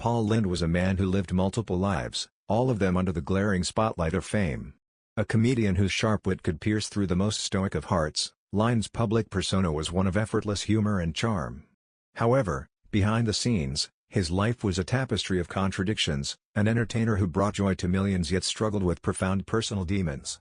Paul Lynde was a man who lived multiple lives, all of them under the glaring spotlight of fame. A comedian whose sharp wit could pierce through the most stoic of hearts, Lynde's public persona was one of effortless humor and charm. However, behind the scenes, his life was a tapestry of contradictions, an entertainer who brought joy to millions yet struggled with profound personal demons.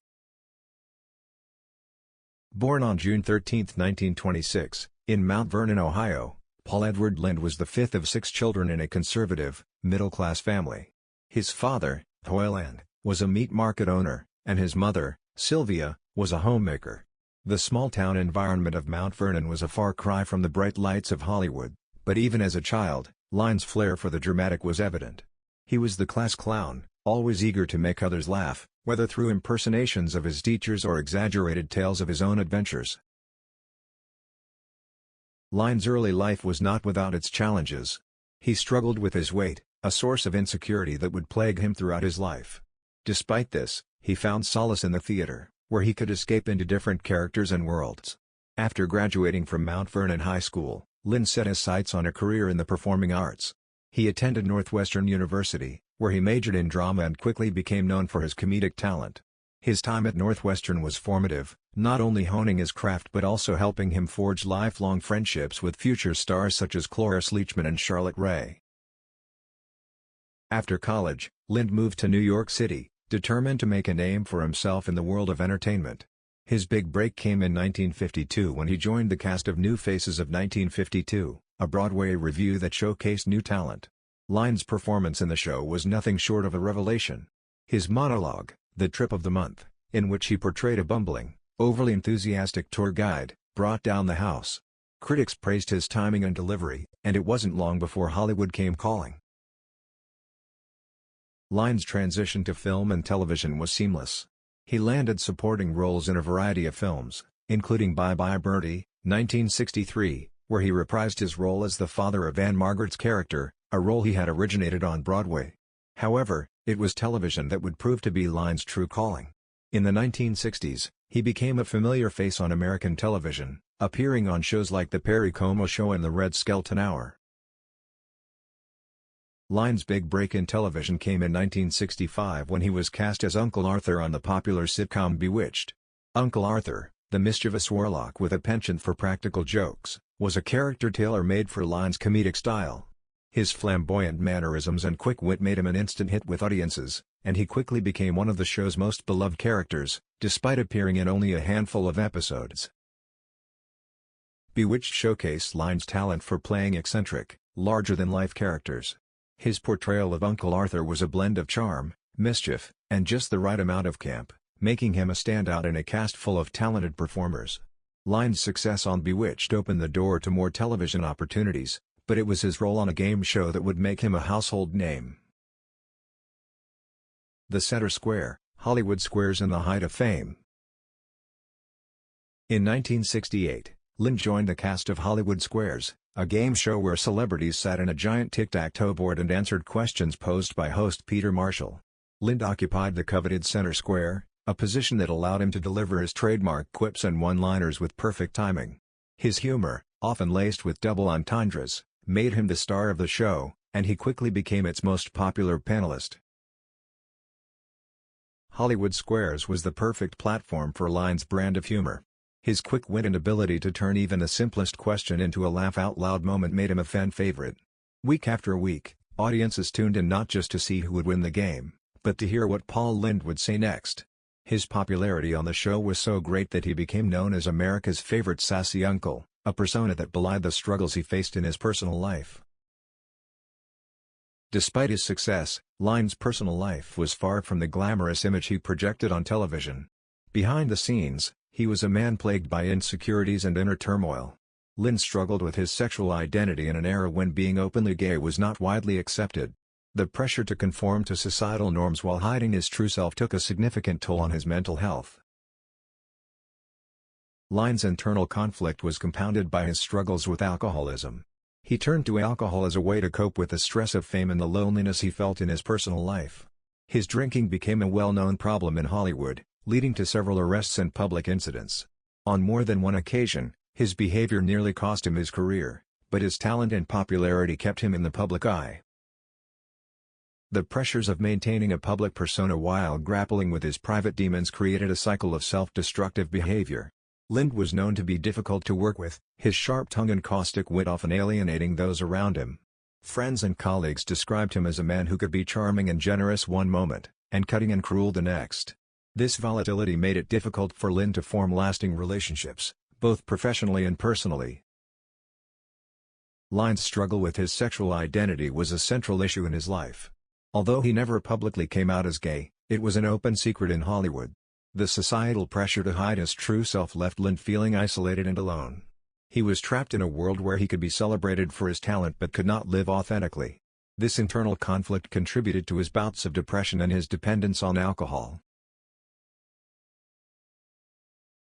Born on June 13, 1926, in Mount Vernon, Ohio, Paul Edward Lynde was the fifth of 6 children in a conservative, middle-class family. His father, Paul Lynde, was a meat market owner, and his mother, Sylvia, was a homemaker. The small-town environment of Mount Vernon was a far cry from the bright lights of Hollywood, but even as a child, Lynde's flair for the dramatic was evident. He was the class clown, always eager to make others laugh, whether through impersonations of his teachers or exaggerated tales of his own adventures. Lynde's early life was not without its challenges. He struggled with his weight, a source of insecurity that would plague him throughout his life. Despite this, he found solace in the theater, where he could escape into different characters and worlds. After graduating from Mount Vernon High School, Lynde set his sights on a career in the performing arts. He attended Northwestern University, where he majored in drama and quickly became known for his comedic talent. His time at Northwestern was formative, not only honing his craft but also helping him forge lifelong friendships with future stars such as Cloris Leachman and Charlotte Rae. After college, Lynde moved to New York City, determined to make a name for himself in the world of entertainment. His big break came in 1952 when he joined the cast of New Faces of 1952, a Broadway revue that showcased new talent. Lynde's performance in the show was nothing short of a revelation. His monologue, "The Trip of the Month," in which he portrayed a bumbling, overly enthusiastic tour guide, brought down the house. Critics praised his timing and delivery, and it wasn't long before Hollywood came calling. Lynde's transition to film and television was seamless. He landed supporting roles in a variety of films, including Bye Bye Birdie, 1963, where he reprised his role as the father of Anne Margaret's character, a role he had originated on Broadway. However, it was television that would prove to be Lynde's true calling. In the 1960s, he became a familiar face on American television, appearing on shows like The Perry Como Show and The Red Skelton Hour. Lynde's big break in television came in 1965 when he was cast as Uncle Arthur on the popular sitcom Bewitched. Uncle Arthur, the mischievous warlock with a penchant for practical jokes, was a character tailor-made for Lynde's comedic style. His flamboyant mannerisms and quick wit made him an instant hit with audiences, and he quickly became one of the show's most beloved characters, despite appearing in only a handful of episodes. Bewitched showcased Lynde's talent for playing eccentric, larger-than-life characters. His portrayal of Uncle Arthur was a blend of charm, mischief, and just the right amount of camp, making him a standout in a cast full of talented performers. Lynde's success on Bewitched opened the door to more television opportunities, but it was his role on a game show that would make him a household name. The Center Square, Hollywood Squares in the height of fame. In 1968, Lynde joined the cast of Hollywood Squares, a game show where celebrities sat in a giant tic-tac-toe board and answered questions posed by host Peter Marshall. Lynde occupied the coveted center square, a position that allowed him to deliver his trademark quips and one-liners with perfect timing. His humor, often laced with double entendres, made him the star of the show, and he quickly became its most popular panelist. Hollywood Squares was the perfect platform for Lynde's brand of humor. His quick wit and ability to turn even the simplest question into a laugh-out-loud moment made him a fan favorite. Week after week, audiences tuned in not just to see who would win the game, but to hear what Paul Lynde would say next. His popularity on the show was so great that he became known as America's favorite sassy uncle, a persona that belied the struggles he faced in his personal life. Despite his success, Lynde's personal life was far from the glamorous image he projected on television. Behind the scenes, he was a man plagued by insecurities and inner turmoil. Lynde struggled with his sexual identity in an era when being openly gay was not widely accepted. The pressure to conform to societal norms while hiding his true self took a significant toll on his mental health. Lynde's internal conflict was compounded by his struggles with alcoholism. He turned to alcohol as a way to cope with the stress of fame and the loneliness he felt in his personal life. His drinking became a well-known problem in Hollywood, leading to several arrests and public incidents. On more than one occasion, his behavior nearly cost him his career, but his talent and popularity kept him in the public eye. The pressures of maintaining a public persona while grappling with his private demons created a cycle of self-destructive behavior. Lynde was known to be difficult to work with, his sharp tongue and caustic wit often alienating those around him. Friends and colleagues described him as a man who could be charming and generous one moment, and cutting and cruel the next. This volatility made it difficult for Lynde to form lasting relationships, both professionally and personally. Lynde's struggle with his sexual identity was a central issue in his life. Although he never publicly came out as gay, it was an open secret in Hollywood. The societal pressure to hide his true self left Lynde feeling isolated and alone. He was trapped in a world where he could be celebrated for his talent but could not live authentically. This internal conflict contributed to his bouts of depression and his dependence on alcohol.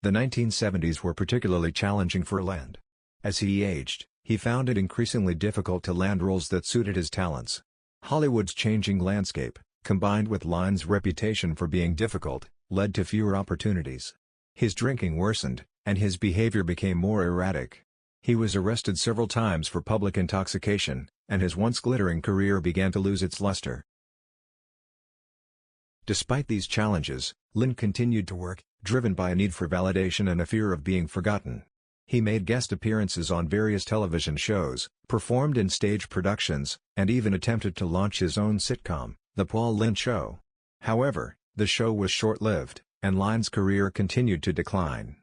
The 1970s were particularly challenging for Lynde. As he aged, he found it increasingly difficult to land roles that suited his talents. Hollywood's changing landscape, combined with Lynde's reputation for being difficult, led to fewer opportunities. His drinking worsened, and his behavior became more erratic. He was arrested several times for public intoxication, and his once glittering career began to lose its luster. Despite these challenges, Lynde continued to work, driven by a need for validation and a fear of being forgotten. He made guest appearances on various television shows, performed in stage productions, and even attempted to launch his own sitcom, The Paul Lynde Show. However, the show was short-lived, and Lynde's career continued to decline.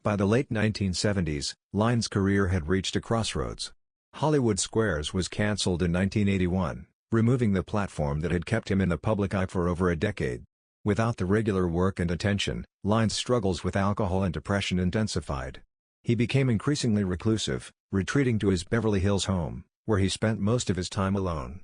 By the late 1970s, Lynde's career had reached a crossroads. Hollywood Squares was cancelled in 1981, removing the platform that had kept him in the public eye for over a decade. Without the regular work and attention, Lynde's struggles with alcohol and depression intensified. He became increasingly reclusive, retreating to his Beverly Hills home, where he spent most of his time alone.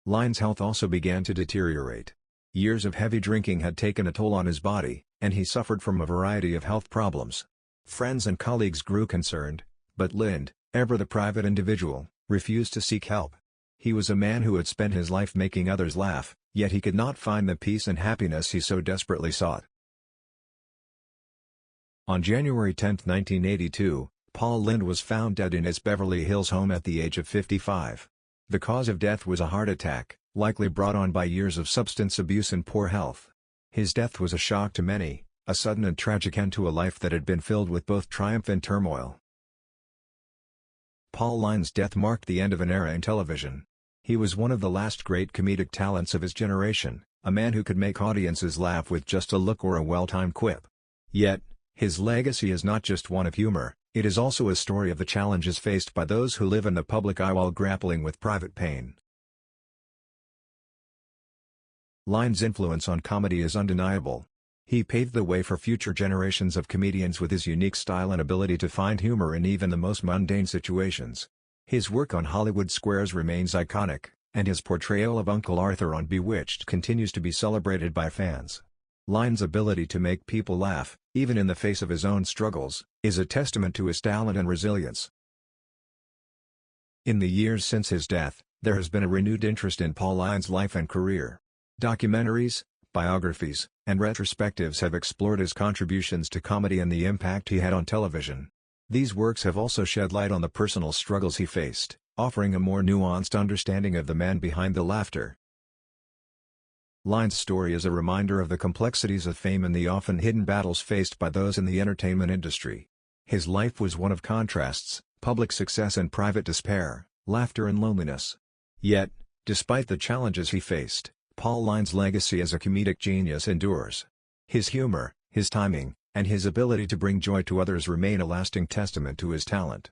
Lynde's health also began to deteriorate. Years of heavy drinking had taken a toll on his body, and he suffered from a variety of health problems. Friends and colleagues grew concerned, but Lynde, ever the private individual, refused to seek help. He was a man who had spent his life making others laugh, yet he could not find the peace and happiness he so desperately sought. On January 10, 1982, Paul Lynde was found dead in his Beverly Hills home at the age of 55. The cause of death was a heart attack, likely brought on by years of substance abuse and poor health. His death was a shock to many, a sudden and tragic end to a life that had been filled with both triumph and turmoil. Paul Lynde's death marked the end of an era in television. He was one of the last great comedic talents of his generation, a man who could make audiences laugh with just a look or a well-timed quip. Yet, his legacy is not just one of humor, it is also a story of the challenges faced by those who live in the public eye while grappling with private pain. Lynde's influence on comedy is undeniable. He paved the way for future generations of comedians with his unique style and ability to find humor in even the most mundane situations. His work on Hollywood Squares remains iconic, and his portrayal of Uncle Arthur on Bewitched continues to be celebrated by fans. Lynde's ability to make people laugh, even in the face of his own struggles, is a testament to his talent and resilience. In the years since his death, there has been a renewed interest in Paul Lynde's life and career. Documentaries, biographies, and retrospectives have explored his contributions to comedy and the impact he had on television. These works have also shed light on the personal struggles he faced, offering a more nuanced understanding of the man behind the laughter. Lynde's story is a reminder of the complexities of fame and the often hidden battles faced by those in the entertainment industry. His life was one of contrasts, public success and private despair, laughter and loneliness. Yet, despite the challenges he faced, Paul Lynde's legacy as a comedic genius endures. His humor, his timing, and his ability to bring joy to others remain a lasting testament to his talent.